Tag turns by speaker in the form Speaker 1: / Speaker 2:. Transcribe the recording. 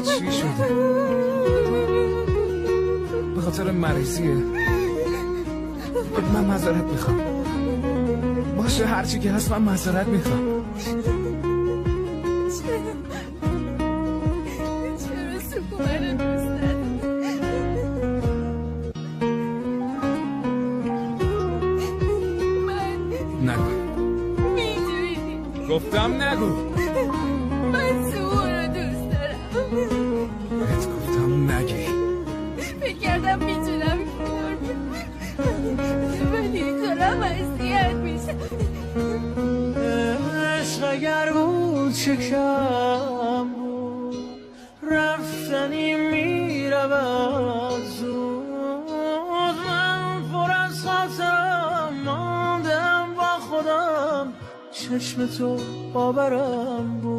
Speaker 1: چی شده؟ به خاطر مریضیه. من معذرت میخوام. باشه هرچی که هست من معذرت میخوام.
Speaker 2: چرا سکو منو دوست نداری؟
Speaker 1: نگو.
Speaker 2: میدونی
Speaker 1: گفتم نگو.
Speaker 2: من سکو رو دوست دارم.
Speaker 1: بهت گفتم نگی.
Speaker 2: فکر کردم میتونم کنار بیام ولی دارم اذیت میشم.
Speaker 3: عشق اگر بود شکم بود رفتنی میرود زود. من پر از خاطرم ماندم با خودم چشم تو باورم بود.